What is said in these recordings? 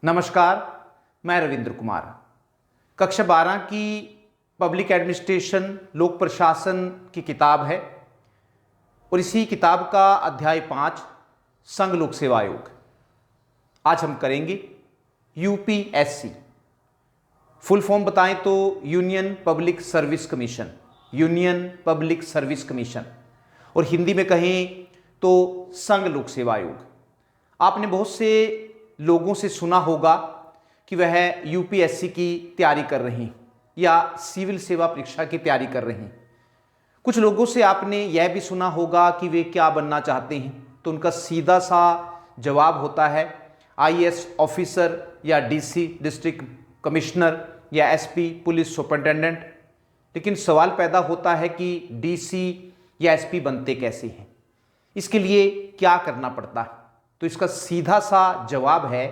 नमस्कार, मैं रविंद्र कुमार। कक्षा 12 की पब्लिक एडमिनिस्ट्रेशन लोक प्रशासन की किताब है और इसी किताब का अध्याय 5 संघ लोक सेवा आयोग। आज हम करेंगे यूपीएससी। फुल फॉर्म बताएं तो union public service commission, union public service commission, और हिंदी में कहें तो संघ लोक सेवा आयोग। आपने बहुत से लोगों से सुना होगा कि वह यूपीएससी की तैयारी कर रहे हैं या सिविल सेवा परीक्षा की तैयारी कर रहे हैं। कुछ लोगों से आपने यह भी सुना होगा कि वे क्या बनना चाहते हैं, तो उनका सीधा सा जवाब होता है आईएएस ऑफिसर या डीसी डिस्ट्रिक्ट कमिश्नर या एसपी पुलिस सुपरिटेंडेंट। लेकिन सवाल पैदा होता है कि डीसी या एसपी बनते कैसे हैं, इसके लिए क्या करना पड़ता है। तो इसका सीधा सा जवाब है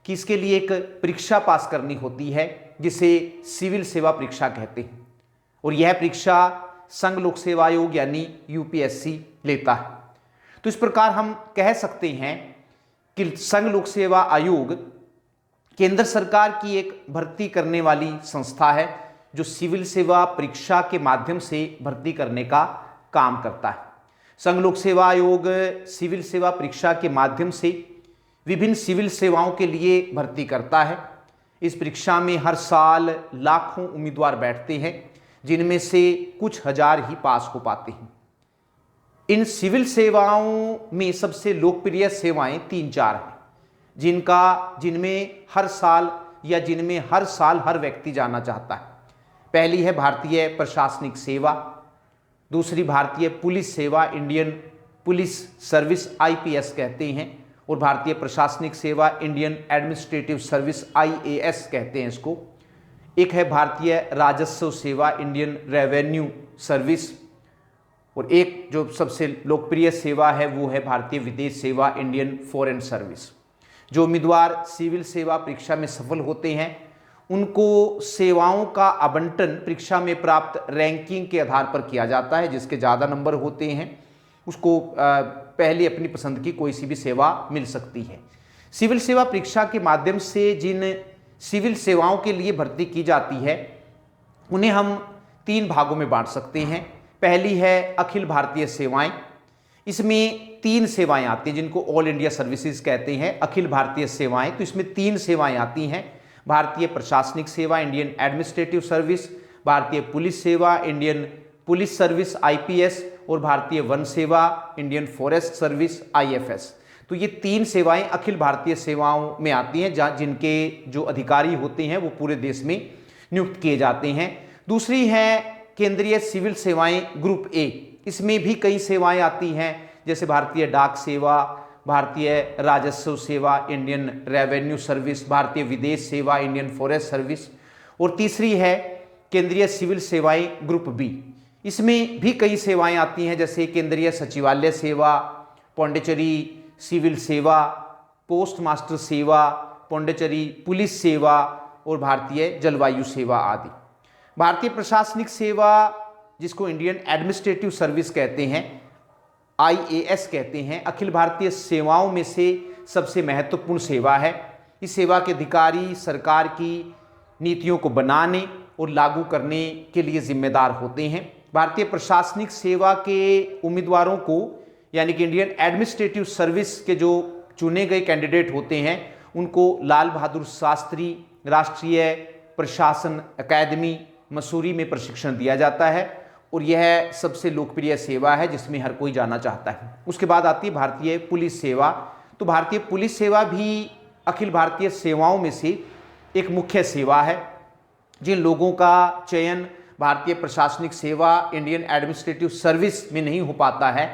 कि इसके लिए एक परीक्षा पास करनी होती है जिसे सिविल सेवा परीक्षा कहते हैं, और यह परीक्षा संघ लोक सेवा आयोग यानी यूपीएससी लेता है। तो इस प्रकार हम कह सकते हैं कि संघ लोक सेवा आयोग केंद्र सरकार की एक भर्ती करने वाली संस्था है जो सिविल सेवा परीक्षा के माध्यम से भर्ती करने का काम करता है। संघ लोक सेवा आयोग सिविल सेवा परीक्षा के माध्यम से विभिन्न सिविल सेवाओं के लिए भर्ती करता है। इस परीक्षा में हर साल लाखों उम्मीदवार बैठते हैं, जिनमें से कुछ हजार ही पास हो पाते हैं। इन सिविल सेवाओं में सबसे लोकप्रिय सेवाएं 3-4 हैं, जिनमें हर साल हर व्यक्ति जाना चाहता है। पहली है भारतीय प्रशासनिक सेवा, दूसरी भारतीय पुलिस सेवा, इंडियन पुलिस सर्विस आईपीएस कहते हैं, और भारतीय प्रशासनिक सेवा इंडियन एडमिनिस्ट्रेटिव सर्विस आईएएस कहते हैं इसको। एक है भारतीय राजस्व सेवा, इंडियन रेवेन्यू सर्विस, और एक जो सबसे लोकप्रिय सेवा है वो है भारतीय विदेश सेवा, इंडियन फॉरेन सर्विस। जो उम्मीदवार सिविल सेवा परीक्षा में सफल होते हैं उनको सेवाओं का आवंटन परीक्षा में प्राप्त रैंकिंग के आधार पर किया जाता है। जिसके ज़्यादा नंबर होते हैं उसको पहले अपनी पसंद की कोई सी भी सेवा मिल सकती है। सिविल सेवा परीक्षा के माध्यम से जिन सिविल सेवाओं के लिए भर्ती की जाती है उन्हें हम 3 भागों में बांट सकते हैं। पहली है अखिल भारतीय सेवाएं। इसमें 3 सेवाएं आती हैं जिनको ऑल इंडिया सर्विसेज कहते हैं, अखिल भारतीय सेवाएं। तो इसमें 3 सेवाएं आती हैं, भारतीय प्रशासनिक सेवा, इंडियन एडमिनिस्ट्रेटिव सर्विस, भारतीय पुलिस सेवा, इंडियन पुलिस सर्विस आईपीएस, और भारतीय वन सेवा, इंडियन फॉरेस्ट सर्विस आईएफएस। तो ये 3 सेवाएं अखिल भारतीय सेवाओं में आती हैं, जहाँ जिनके जो अधिकारी होते हैं वो पूरे देश में नियुक्त किए जाते हैं। दूसरी है केंद्रीय सिविल सेवाएं ग्रुप ए। इसमें भी कई सेवाएं आती हैं, जैसे भारतीय डाक सेवा, भारतीय राजस्व सेवा, इंडियन रेवेन्यू सर्विस, भारतीय विदेश सेवा, इंडियन फॉरेस्ट सर्विस। और तीसरी है केंद्रीय सिविल सेवाएं ग्रुप बी। इसमें भी कई सेवाएं आती हैं, जैसे केंद्रीय सचिवालय सेवा, पौंडीचेरी सिविल सेवा, पोस्ट मास्टर सेवा, पौंडीचेरी पुलिस सेवा, और भारतीय जलवायु सेवा आदि। भारतीय प्रशासनिक सेवा, जिसको इंडियन एडमिनिस्ट्रेटिव सर्विस कहते हैं, आईएएस कहते हैं, अखिल भारतीय सेवाओं में से सबसे महत्वपूर्ण सेवा है। इस सेवा के अधिकारी सरकार की नीतियों को बनाने और लागू करने के लिए जिम्मेदार होते हैं। भारतीय प्रशासनिक सेवा के उम्मीदवारों को, यानी कि इंडियन एडमिनिस्ट्रेटिव सर्विस के जो चुने गए कैंडिडेट होते हैं, उनको लाल बहादुर शास्त्री राष्ट्रीय प्रशासन अकादमी मसूरी में प्रशिक्षण दिया जाता है, और यह सबसे लोकप्रिय सेवा है जिसमें हर कोई जाना चाहता है। उसके बाद आती है भारतीय पुलिस सेवा। तो भारतीय पुलिस सेवा भी अखिल भारतीय सेवाओं में से एक मुख्य सेवा है। जिन लोगों का चयन भारतीय प्रशासनिक सेवा, इंडियन एडमिनिस्ट्रेटिव सर्विस में नहीं हो पाता है,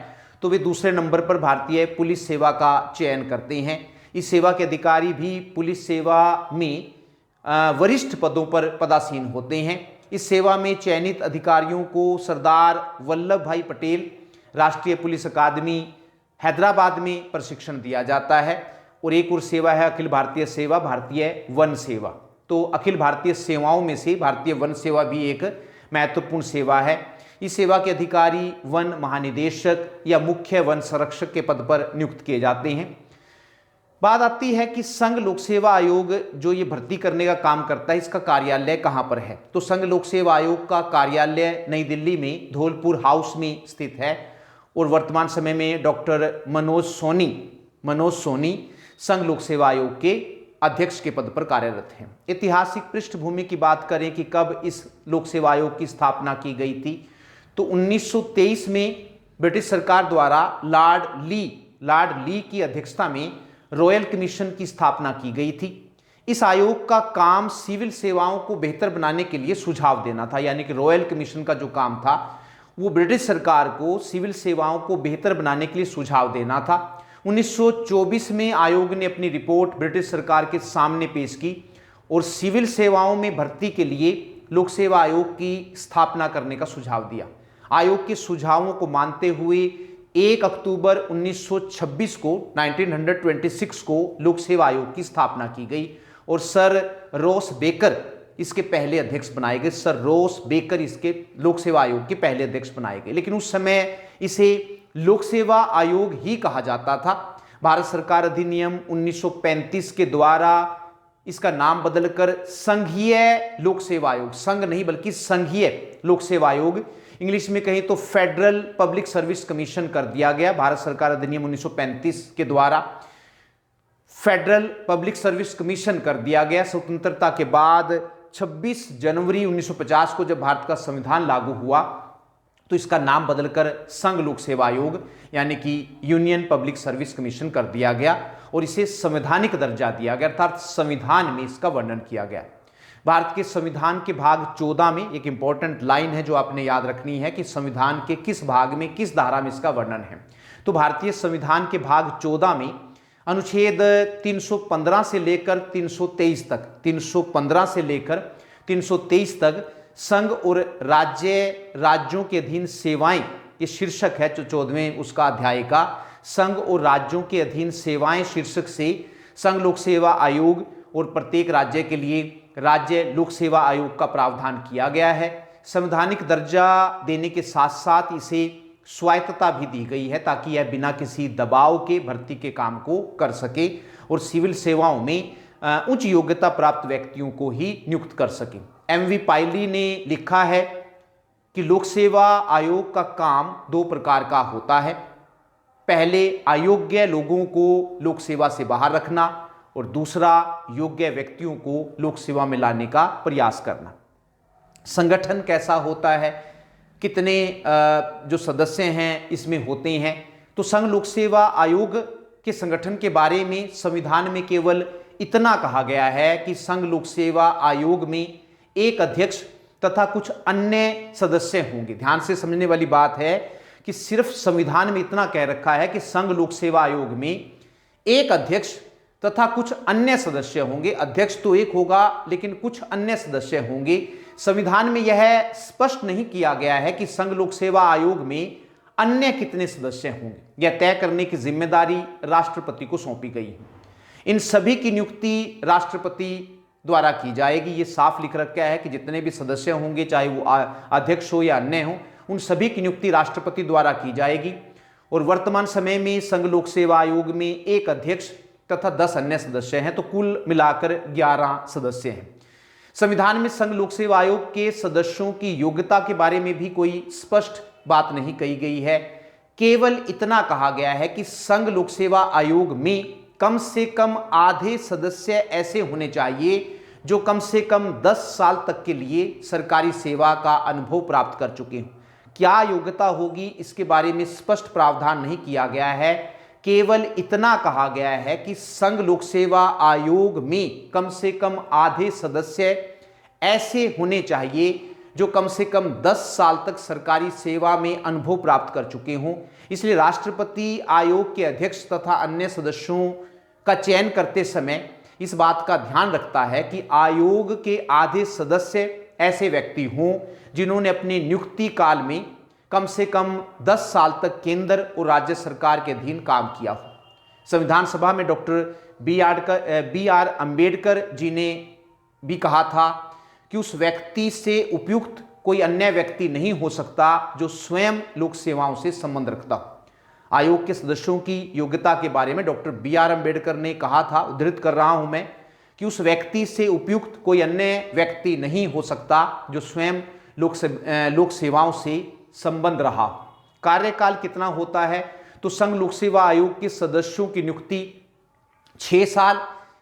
तो वे दूसरे नंबर पर भारतीय पुलिस सेवा का चयन करते हैं। इस सेवा के अधिकारी भी पुलिस सेवा में वरिष्ठ पदों पर पदासीन होते हैं। इस सेवा में चयनित अधिकारियों को सरदार वल्लभ भाई पटेल राष्ट्रीय पुलिस अकादमी हैदराबाद में प्रशिक्षण दिया जाता है। और एक और सेवा है अखिल भारतीय सेवा, भारतीय वन सेवा। तो अखिल भारतीय सेवाओं में से भारतीय वन सेवा भी एक महत्वपूर्ण सेवा है। इस सेवा के अधिकारी वन महानिदेशक या मुख्य वन संरक्षक के पद पर नियुक्त किए जाते हैं। बात आती है कि संघ लोक सेवा आयोग जो ये भर्ती करने का काम करता है, इसका कार्यालय कहां पर है। तो संघ लोक सेवा आयोग का कार्यालय नई दिल्ली में धौलपुर हाउस में स्थित है और वर्तमान समय में डॉक्टर मनोज सोनी संघ लोक सेवा आयोग के अध्यक्ष के पद पर कार्यरत हैं। ऐतिहासिक पृष्ठभूमि की बात करें कि कब इस लोक सेवा आयोग की स्थापना की गई थी, तो 1923 में ब्रिटिश सरकार द्वारा लॉर्ड ली की अध्यक्षता में रॉयल कमीशन की स्थापना की गई थी। इस आयोग का काम सिविल सेवाओं को बेहतर बनाने के लिए सुझाव देना था, यानी कि रॉयल कमीशन का जो काम था वो ब्रिटिश सरकार को सिविल सेवाओं को बेहतर बनाने के लिए सुझाव देना था। 1924 में आयोग ने अपनी रिपोर्ट ब्रिटिश सरकार के सामने पेश की और सिविल सेवाओं में भर्ती के लिए लोक सेवा आयोग की स्थापना करने का सुझाव दिया। आयोग के सुझावों को मानते हुए 1 अक्टूबर 1926 को लोक सेवा आयोग की स्थापना की गई और सर रॉस बेकर इसके पहले अध्यक्ष बनाए गए। सर रॉस बेकर इसके लोक सेवा आयोग के पहले अध्यक्ष बनाए गए, लेकिन उस समय इसे लोक सेवा आयोग ही कहा जाता था। भारत सरकार अधिनियम 1935 के द्वारा इसका नाम बदलकर संघीय लोक सेवा आयोग, संघ नहीं बल्कि संघीय लोक सेवा आयोग, इंग्लिश में कहें तो फेडरल पब्लिक सर्विस कमीशन कर दिया गया। भारत सरकार अधिनियम 1935 के द्वारा फेडरल पब्लिक सर्विस कमीशन कर दिया गया। स्वतंत्रता के बाद 26 जनवरी 1950 को जब भारत का संविधान लागू हुआ तो इसका नाम बदलकर संघ लोक सेवा आयोग यानी कि यूनियन पब्लिक सर्विस कमीशन कर दिया गया और इसे संवैधानिक दर्जा दिया गया, अर्थात संविधान में इसका वर्णन किया गया। भारत के संविधान के भाग 14 में एक इंपॉर्टेंट लाइन है जो आपने याद रखनी है कि संविधान के किस भाग में किस धारा में इसका वर्णन है। तो भारतीय संविधान के भाग 14 में अनुच्छेद 315 से लेकर 323 तक संघ और राज्यों के अधीन सेवाएं, ये शीर्षक है जो 14वें उसका अध्याय का, संघ और राज्यों के अधीन सेवाएं शीर्षक से संघ लोक सेवा आयोग और प्रत्येक राज्य के लिए राज्य लोक सेवा आयोग का प्रावधान किया गया है। संवैधानिक दर्जा देने के साथ साथ इसे स्वायत्तता भी दी गई है ताकि यह बिना किसी दबाव के भर्ती के काम को कर सके और सिविल सेवाओं में उच्च योग्यता प्राप्त व्यक्तियों को ही नियुक्त कर सके। एमवी पायली ने लिखा है कि लोक सेवा आयोग का काम 2 प्रकार का होता है। पहले अयोग्य लोगों को लोक सेवा से बाहर रखना और दूसरा योग्य व्यक्तियों को लोक सेवा में लाने का प्रयास करना। संगठन कैसा होता है, कितने जो सदस्य हैं इसमें होते हैं, तो संघ लोक सेवा आयोग के संगठन के बारे में संविधान में केवल इतना कहा गया है कि संघ लोक सेवा आयोग में एक अध्यक्ष तथा कुछ अन्य सदस्य होंगे। ध्यान से समझने वाली बात है कि सिर्फ संविधान में इतना कह रखा है कि संघ लोक सेवा आयोग में एक अध्यक्ष तथा कुछ अन्य सदस्य होंगे। अध्यक्ष तो एक होगा लेकिन कुछ अन्य सदस्य होंगे। संविधान में यह स्पष्ट नहीं किया गया है कि संघ लोक सेवा आयोग में अन्य कितने सदस्य होंगे। यह तय करने की जिम्मेदारी राष्ट्रपति को सौंपी गई है। इन सभी की नियुक्ति राष्ट्रपति द्वारा की जाएगी। ये साफ लिख रखा है कि जितने भी सदस्य होंगे, चाहे वो अध्यक्ष हो या अन्य हो, उन सभी की नियुक्ति राष्ट्रपति द्वारा की जाएगी। और वर्तमान समय में संघ लोक सेवा आयोग में एक अध्यक्ष तथा 10 अन्य सदस्य हैं, तो कुल मिलाकर 11 सदस्य हैं। संविधान में संघ लोक सेवा आयोग के सदस्यों की योग्यता के बारे में भी कोई स्पष्ट बात नहीं कही गई है। केवल इतना कहा गया है कि संघ लोक सेवा आयोग में कम से कम आधे सदस्य ऐसे होने चाहिए जो कम से कम 10 साल तक के लिए सरकारी सेवा का अनुभव प्राप्त कर चुके हों। क्या योग्यता होगी इसके बारे में स्पष्ट प्रावधान नहीं किया गया है। केवल इतना कहा गया है कि संघ लोक सेवा आयोग में कम से कम आधे सदस्य ऐसे होने चाहिए जो कम से कम 10 साल तक सरकारी सेवा में अनुभव प्राप्त कर चुके हों। इसलिए राष्ट्रपति आयोग के अध्यक्ष तथा अन्य सदस्यों का चयन करते समय इस बात का ध्यान रखता है कि आयोग के आधे सदस्य ऐसे व्यक्ति हों जिन्होंने अपने नियुक्ति काल में कम से कम 10 साल तक केंद्र और राज्य सरकार के अधीन काम किया हो। संविधान सभा में डॉक्टर बी.आर. अंबेडकर जी ने भी कहा था कि उस व्यक्ति से उपयुक्त कोई अन्य व्यक्ति नहीं हो सकता जो स्वयं लोक सेवाओं से संबंध रखता हो। आयोग के सदस्यों की योग्यता के बारे में डॉक्टर B.R. अम्बेडकर ने कहा था, उद्धृत कर रहा हूं मैं, कि उस व्यक्ति से उपयुक्त कोई अन्य व्यक्ति नहीं हो सकता जो स्वयं लोक सेवाओं से संबंध रहा। कार्यकाल कितना होता है? तो संघ लोक सेवा आयोग के सदस्यों की नियुक्ति 6 साल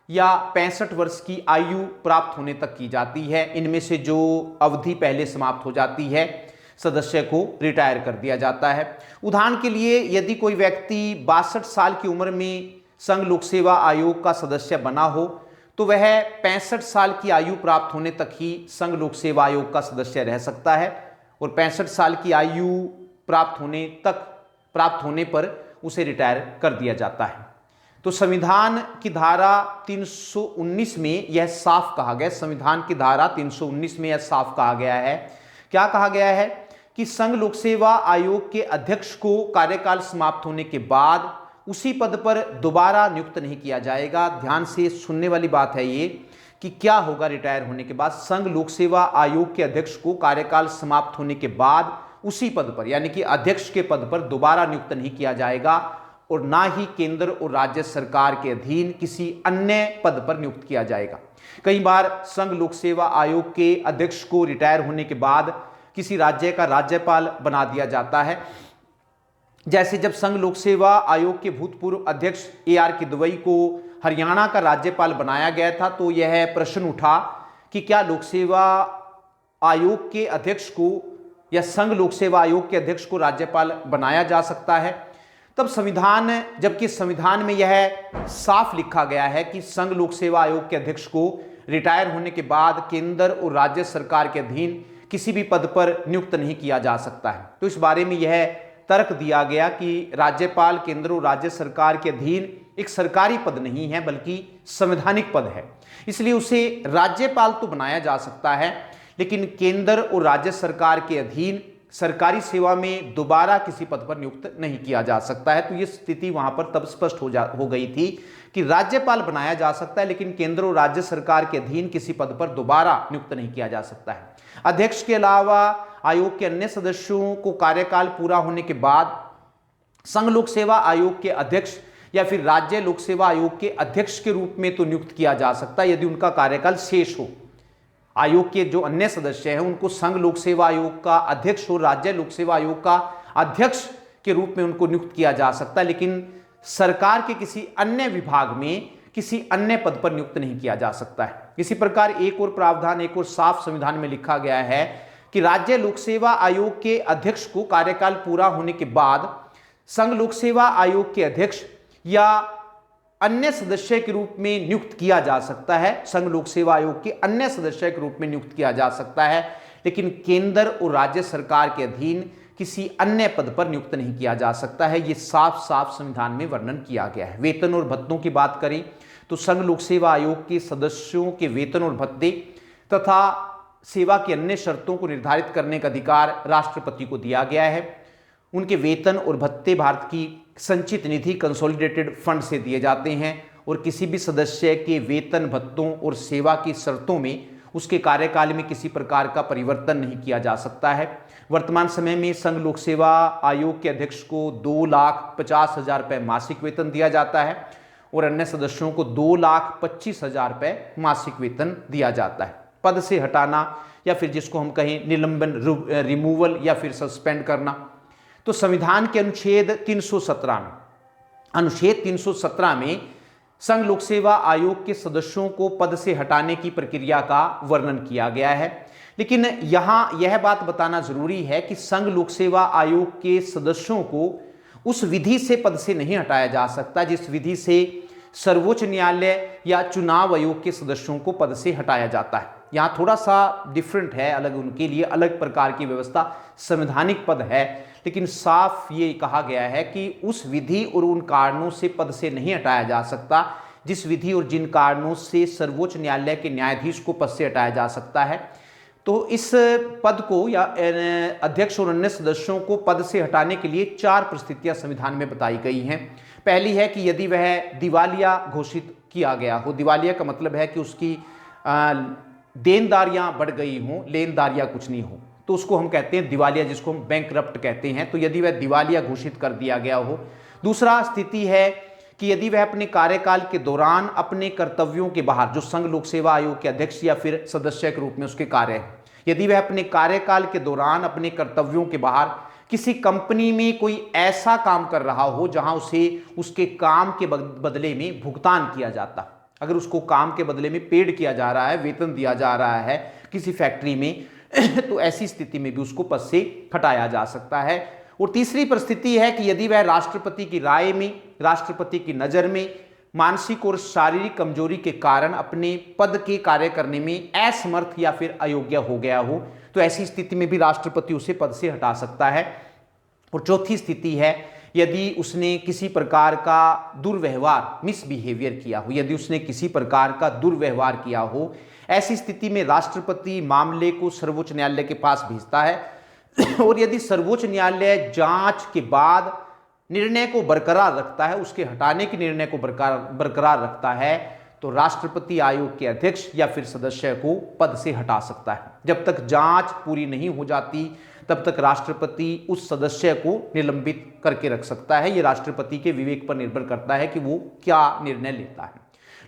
या 65 वर्ष की आयु प्राप्त होने तक की जाती है। इनमें से जो अवधि पहले समाप्त हो जाती है, सदस्य को रिटायर कर दिया जाता है। उदाहरण के लिए, यदि कोई व्यक्ति 62 साल की उम्र में संघ लोक सेवा आयोग का सदस्य बना हो तो वह 65 साल की आयु प्राप्त होने तक ही संघ लोक सेवा आयोग का सदस्य रह सकता है और 65 साल की आयु प्राप्त होने पर उसे रिटायर कर दिया जाता है। तो संविधान की धारा 319 में यह साफ कहा गया, संविधान की धारा 319 में यह साफ कहा गया है। क्या कहा गया है कि संघ लोक सेवा आयोग के अध्यक्ष को कार्यकाल समाप्त होने के बाद उसी पद पर दोबारा नियुक्त नहीं किया जाएगा। ध्यान से सुनने वाली बात है ये कि क्या होगा रिटायर होने के बाद। संघ लोक सेवा आयोग के अध्यक्ष को कार्यकाल समाप्त होने के बाद उसी पद पर, यानी कि अध्यक्ष के पद पर दोबारा नियुक्त नहीं किया जाएगा और ना ही केंद्र और राज्य सरकार के अधीन किसी अन्य पद पर नियुक्त किया जाएगा। कई बार संघ लोक सेवा आयोग के अध्यक्ष को रिटायर होने के बाद किसी राज्य का राज्यपाल बना दिया जाता है। जैसे जब संघ लोक सेवा आयोग के भूतपूर्व अध्यक्ष AR किदवई को हरियाणा का राज्यपाल बनाया गया था, तो यह प्रश्न उठा कि क्या लोक सेवा आयोग के अध्यक्ष को या संघ लोक सेवा आयोग के अध्यक्ष को राज्यपाल बनाया जा सकता है। तब जबकि संविधान में यह साफ लिखा गया है कि संघ लोक सेवा आयोग के अध्यक्ष को रिटायर होने के बाद केंद्र और राज्य सरकार के अधीन किसी भी पद पर नियुक्त नहीं किया जा सकता है। तो इस बारे में यह तर्क दिया गया कि राज्यपाल केंद्र और राज्य सरकार के अधीन एक सरकारी पद नहीं है बल्कि संवैधानिक पद है, इसलिए उसे राज्यपाल तो बनाया जा सकता है लेकिन केंद्र और राज्य सरकार के अधीन सरकारी सेवा में दोबारा किसी पद पर नियुक्त नहीं किया जा सकता है। तो ये स्थिति वहां पर तब स्पष्ट हो गई थी कि राज्यपाल बनाया जा सकता है लेकिन केंद्र और राज्य सरकार के अधीन किसी पद पर दोबारा नियुक्त नहीं किया जा सकता है। अध्यक्ष के अलावा आयोग के अन्य सदस्यों को कार्यकाल पूरा होने के बाद संघ लोक सेवा आयोग के अध्यक्ष या फिर राज्य लोक सेवा आयोग के अध्यक्ष के रूप में तो नियुक्त किया जा सकता है यदि उनका कार्यकाल शेष हो। आयोग के जो अन्य सदस्य हैं उनको संघ लोक सेवा आयोग का अध्यक्ष और राज्य लोक सेवा आयोग का अध्यक्ष के रूप में उनको नियुक्त किया जा सकता है, लेकिन सरकार के किसी अन्य विभाग में किसी अन्य पद पर नियुक्त नहीं किया जा सकता है। इसी प्रकार एक और प्रावधान, एक और साफ संविधान में लिखा गया है कि राज्य लोक सेवा आयोग के अध्यक्ष को कार्यकाल पूरा होने के बाद संघ लोक सेवा आयोग के अध्यक्ष या अन्य सदस्य के रूप में नियुक्त किया जा सकता है। संघ लोक सेवा आयोग के अन्य सदस्य के रूप में नियुक्त किया जा सकता है लेकिन केंद्र और राज्य सरकार के अधीन किसी अन्य पद पर नियुक्त नहीं किया जा सकता है। ये साफ साफ संविधान में वर्णन किया गया है। वेतन और भत्तों की बात करें तो संघ लोक सेवा आयोग के सदस्यों के वेतन और भत्ते तथा सेवा की अन्य शर्तों को निर्धारित करने का अधिकार राष्ट्रपति को दिया गया है। उनके वेतन और भत्ते भारत की संचित निधि कंसोलिडेटेड फंड से दिए जाते हैं और किसी भी सदस्य के वेतन भत्तों और सेवा की शर्तों में उसके कार्यकाल में किसी प्रकार का परिवर्तन नहीं किया जा सकता है। वर्तमान समय में संघ लोक सेवा आयोग के अध्यक्ष को 2,50,000 रुपये मासिक वेतन दिया जाता है और अन्य सदस्यों को 2,25,000 रुपये मासिक वेतन दिया जाता है। पद से हटाना या फिर जिसको हम कहें निलंबन, रिमूवल या फिर सस्पेंड करना, तो संविधान के अनुच्छेद 317 में संघ लोक सेवा आयोग के सदस्यों को पद से हटाने की प्रक्रिया का वर्णन किया गया है। लेकिन यहां यह बात बताना जरूरी है कि संघ लोक सेवा आयोग के सदस्यों को उस विधि से पद से नहीं हटाया जा सकता जिस विधि से सर्वोच्च न्यायालय या चुनाव आयोग के सदस्यों को पद से हटाया जाता है। यहाँ थोड़ा सा डिफरेंट है, अलग, उनके लिए अलग प्रकार की व्यवस्था, संवैधानिक पद है, लेकिन साफ ये कहा गया है कि उस विधि और उन कारणों से पद से नहीं हटाया जा सकता जिस विधि और जिन कारणों से सर्वोच्च न्यायालय के न्यायाधीश को पद से हटाया जा सकता है। तो इस पद को या अध्यक्ष और अन्य सदस्यों को पद से हटाने के लिए 4 परिस्थितियां संविधान में बताई गई हैं। पहली है कि यदि वह दिवालिया घोषित किया गया हो। दिवालिया का मतलब है कि उसकी देनदारियां बढ़ गई हों, लेनदारियां कुछ नहीं हो। तो उसको हम कहते हैं दिवालिया, जिसको हम बैंकरप्ट कहते हैं। तो यदि वह दिवालिया घोषित कर दिया गया हो। दूसरा स्थिति है कि यदि वह अपने कार्यकाल के दौरान अपने कर्तव्यों के बाहर, जो संघ लोक सेवा आयोग के अध्यक्ष या फिर सदस्य के रूप में उसके कार्य है, यदि वह अपने कार्यकाल के दौरान अपने कर्तव्यों के बाहर किसी कंपनी में कोई ऐसा काम कर रहा हो जहां उसे उसके काम के बदले में भुगतान किया जाता, अगर उसको काम के बदले में पेड किया जा रहा है, वेतन दिया जा रहा है किसी फैक्ट्री में तो ऐसी स्थिति में भी उसको पद से हटाया जा सकता है। और तीसरी परिस्थिति है कि यदि वह राष्ट्रपति की राय में, राष्ट्रपति की नज़र में मानसिक और शारीरिक कमजोरी के कारण अपने पद के कार्य करने में असमर्थ या फिर अयोग्य हो गया हो, तो ऐसी स्थिति में भी राष्ट्रपति उसे पद से हटा सकता है। और चौथी स्थिति है यदि उसने किसी प्रकार का दुर्व्यवहार, मिसबिहेवियर किया हो, यदि उसने किसी प्रकार का दुर्व्यवहार किया हो, ऐसी स्थिति में राष्ट्रपति मामले को सर्वोच्च न्यायालय के पास भेजता है और यदि सर्वोच्च न्यायालय जांच के बाद निर्णय को बरकरार रखता है, उसके हटाने के निर्णय को बरकरार रखता है, तो राष्ट्रपति आयोग के अध्यक्ष या फिर सदस्य को पद से हटा सकता है। जब तक जांच पूरी नहीं हो जाती तब तक राष्ट्रपति उस सदस्य को निलंबित करके रख सकता है। यह राष्ट्रपति के विवेक पर निर्भर करता है कि वो क्या निर्णय लेता है।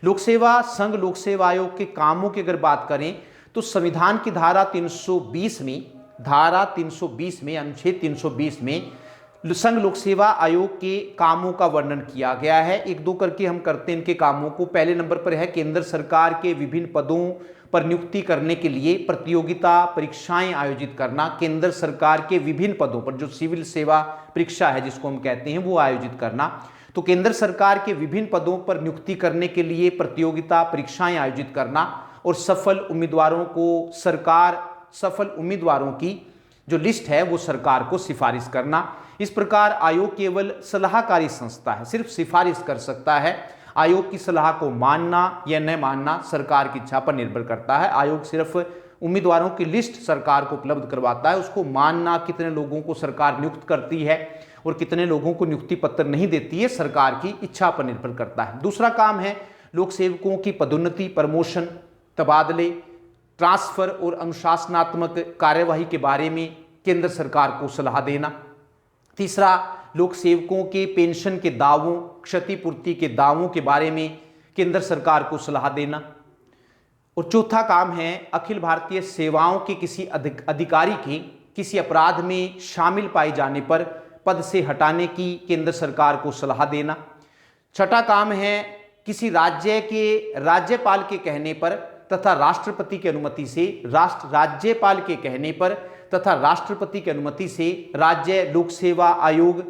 लोक सेवा, संघ लोक सेवा आयोग के कामों की अगर बात करें तो संविधान की धारा 320 में अनुच्छेद 320 में संघ लोक सेवा आयोग के कामों का वर्णन किया गया है। एक दो करके हम करते हैं इनके कामों को। पहले नंबर पर है केंद्र सरकार के विभिन्न पदों पर नियुक्ति करने के लिए प्रतियोगिता परीक्षाएं आयोजित करना। केंद्र सरकार के विभिन्न पदों पर, जो सिविल सेवा परीक्षा है जिसको हम कहते हैं, वो आयोजित करना। तो केंद्र सरकार के विभिन्न पदों पर नियुक्ति करने के लिए प्रतियोगिता परीक्षाएं आयोजित करना और सफल उम्मीदवारों की जो लिस्ट है वो सरकार को सिफारिश करना। इस प्रकार आयोग केवल सलाहकारी संस्था है, सिर्फ सिफारिश कर सकता है। आयोग की सलाह को मानना या न मानना सरकार की इच्छा पर निर्भर करता है। आयोग सिर्फ उम्मीदवारों की लिस्ट सरकार को उपलब्ध करवाता है, उसको मानना, कितने लोगों को सरकार नियुक्त करती है और कितने लोगों को नियुक्ति पत्र नहीं देती है, सरकार की इच्छा पर निर्भर करता है। दूसरा काम है लोक सेवकों की पदोन्नति, प्रमोशन, तबादले, ट्रांसफर और अनुशासनात्मक कार्यवाही के बारे में केंद्र सरकार को सलाह देना। तीसरा, लोक सेवकों के पेंशन के दावों, क्षतिपूर्ति के दावों के बारे में केंद्र सरकार को सलाह देना। और चौथा काम है अखिल भारतीय सेवाओं के किसी अधिकारी के किसी अपराध में शामिल पाए जाने पर पद से हटाने की केंद्र सरकार को सलाह देना। छठा काम है किसी राज्य के राज्यपाल के कहने पर तथा राष्ट्रपति की अनुमति से राज्यपाल के कहने पर तथा राष्ट्रपति की अनुमति से राज्य लोक सेवा आयोग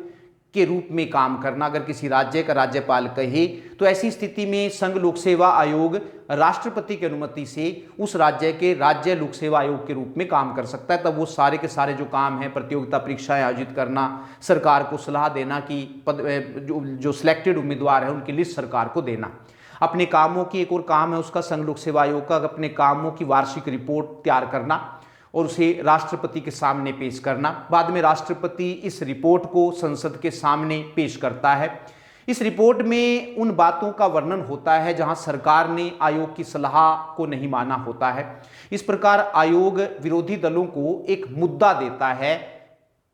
के रूप में काम करना। अगर किसी राज्य का राज्यपाल कहे तो ऐसी स्थिति में संघ लोक सेवा आयोग राष्ट्रपति की अनुमति से उस राज्य के राज्य लोक सेवा आयोग के रूप में काम कर सकता है। तब वो सारे के सारे जो काम हैं, प्रतियोगिता परीक्षाएं आयोजित करना, सरकार को सलाह देना कि जो सिलेक्टेड उम्मीदवार है उनकी लिस्ट सरकार को देना। अपने कामों की एक और काम है उसका संघ लोक सेवा आयोग का अपने कामों की वार्षिक रिपोर्ट तैयार करना और उसे राष्ट्रपति के सामने पेश करना। बाद में राष्ट्रपति इस रिपोर्ट को संसद के सामने पेश करता है। इस रिपोर्ट में उन बातों का वर्णन होता है जहां सरकार ने आयोग की सलाह को नहीं माना होता है। इस प्रकार आयोग विरोधी दलों को एक मुद्दा देता है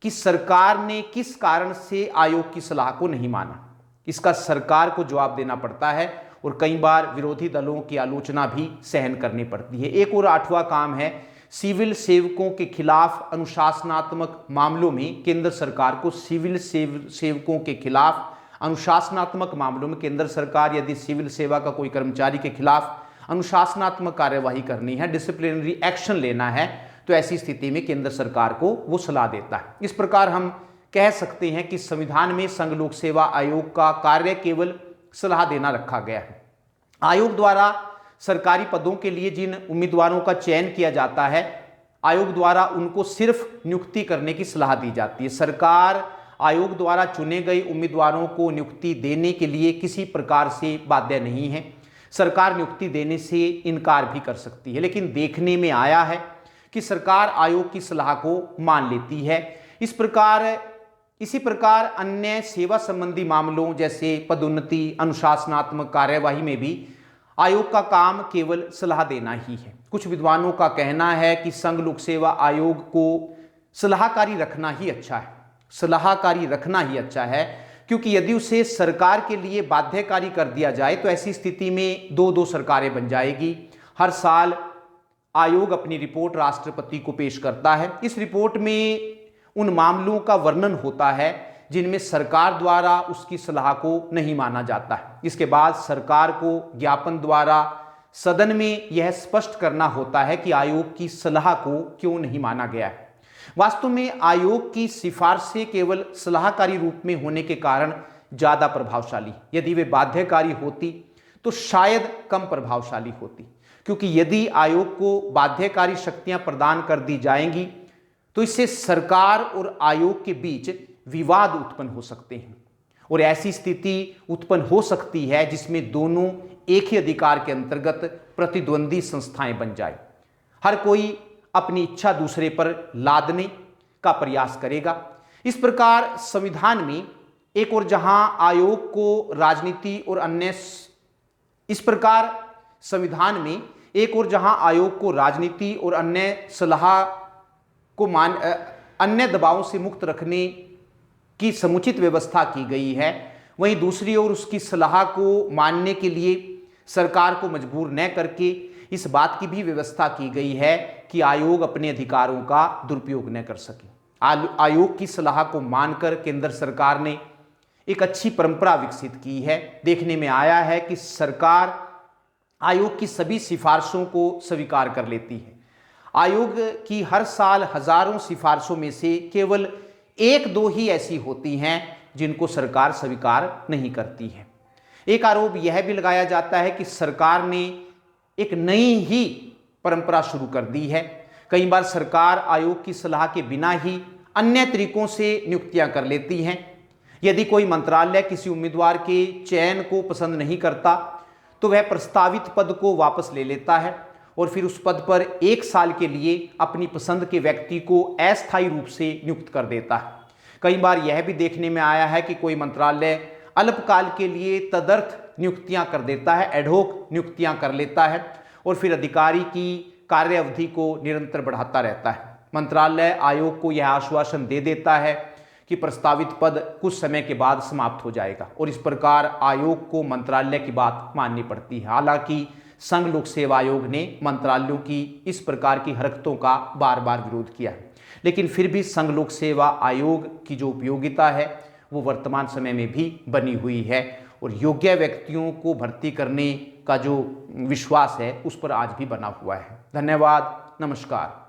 कि सरकार ने किस कारण से आयोग की सलाह को नहीं माना। इसका सरकार को जवाब देना पड़ता है और कई बार विरोधी दलों की आलोचना भी सहन करनी पड़ती है। एक और आठवां काम है सिविल सेवकों के खिलाफ अनुशासनात्मक मामलों में केंद्र सरकार को सिविल सेवकों के खिलाफ अनुशासनात्मक मामलों में केंद्र सरकार यदि सिविल सेवा का कोई कर्मचारी के खिलाफ अनुशासनात्मक कार्यवाही करनी है, डिसिप्लिनरी एक्शन लेना है, तो ऐसी स्थिति में केंद्र सरकार को वो सलाह देता है। इस प्रकार हम कह सकते हैं कि संविधान में संघ लोक सेवा आयोग का कार्य केवल सलाह देना रखा गया है। आयोग द्वारा सरकारी पदों के लिए जिन उम्मीदवारों का चयन किया जाता है, आयोग द्वारा उनको सिर्फ नियुक्ति करने की सलाह दी जाती है। सरकार आयोग द्वारा चुने गए उम्मीदवारों को नियुक्ति देने के लिए किसी प्रकार से बाध्य नहीं है। सरकार नियुक्ति देने से इनकार भी कर सकती है, लेकिन देखने में आया है कि सरकार आयोग की सलाह को मान लेती है। इसी प्रकार अन्य सेवा संबंधी मामलों जैसे पदोन्नति, अनुशासनात्मक कार्यवाही में भी आयोग का काम केवल सलाह देना ही है। कुछ विद्वानों का कहना है कि संघ लोक सेवा आयोग को सलाहकारी रखना ही अच्छा है, सलाहकारी रखना ही अच्छा है, क्योंकि यदि उसे सरकार के लिए बाध्यकारी कर दिया जाए तो ऐसी स्थिति में दो दो सरकारें बन जाएगी। हर साल आयोग अपनी रिपोर्ट राष्ट्रपति को पेश करता है। इस रिपोर्ट में उन मामलों का वर्णन होता है जिनमें सरकार द्वारा उसकी सलाह को नहीं माना जाता है। इसके बाद सरकार को ज्ञापन द्वारा सदन में यह स्पष्ट करना होता है कि आयोग की सलाह को क्यों नहीं माना गया है। वास्तव में आयोग की सिफारिशें केवल सलाहकारी रूप में होने के कारण ज्यादा प्रभावशाली, यदि वे बाध्यकारी होती तो शायद कम प्रभावशाली होती, क्योंकि यदि आयोग को बाध्यकारी शक्तियां प्रदान कर दी जाएंगी तो इससे सरकार और आयोग के बीच विवाद उत्पन्न हो सकते हैं और ऐसी स्थिति उत्पन्न हो सकती है जिसमें दोनों एक ही अधिकार के अंतर्गत प्रतिद्वंदी संस्थाएं बन जाए। हर कोई अपनी इच्छा दूसरे पर लादने का प्रयास करेगा। इस प्रकार संविधान में एक और जहां आयोग को राजनीति और अन्य राजनीति और अन्य सलाह को अन्य दबावों से मुक्त रखने की समुचित व्यवस्था की गई है, वहीं दूसरी ओर उसकी सलाह को मानने के लिए सरकार को मजबूर न करके इस बात की भी व्यवस्था की गई है कि आयोग अपने अधिकारों का दुरुपयोग न कर सके। आयोग की सलाह को मानकर केंद्र सरकार ने एक अच्छी परंपरा विकसित की है। देखने में आया है कि सरकार आयोग की सभी सिफारिशों को स्वीकार कर लेती है। आयोग की हर साल हजारों सिफारिशों में से केवल एक दो ही ऐसी होती हैं जिनको सरकार स्वीकार नहीं करती है। एक आरोप यह भी लगाया जाता है कि सरकार ने एक नई ही परंपरा शुरू कर दी है। कई बार सरकार आयोग की सलाह के बिना ही अन्य तरीकों से नियुक्तियां कर लेती हैं। यदि कोई मंत्रालय किसी उम्मीदवार के चयन को पसंद नहीं करता तो वह प्रस्तावित पद को वापस ले लेता है और फिर उस पद पर 1 साल के लिए अपनी पसंद के व्यक्ति को अस्थायी रूप से नियुक्त कर देता है। कई बार यह भी देखने में आया है कि कोई मंत्रालय अल्पकाल के लिए तदर्थ नियुक्तियां कर देता है, एडहोक नियुक्तियां कर लेता है और फिर अधिकारी की कार्य अवधि को निरंतर बढ़ाता रहता है। मंत्रालय आयोग को यह आश्वासन दे देता है कि प्रस्तावित पद कुछ समय के बाद समाप्त हो जाएगा और इस प्रकार आयोग को मंत्रालय की बात माननी पड़ती है। हालांकि संघ लोक सेवा आयोग ने मंत्रालयों की इस प्रकार की हरकतों का बार बार विरोध किया है, लेकिन फिर भी संघ लोक सेवा आयोग की जो उपयोगिता है वो वर्तमान समय में भी बनी हुई है और योग्य व्यक्तियों को भर्ती करने का जो विश्वास है उस पर आज भी बना हुआ है। धन्यवाद, नमस्कार।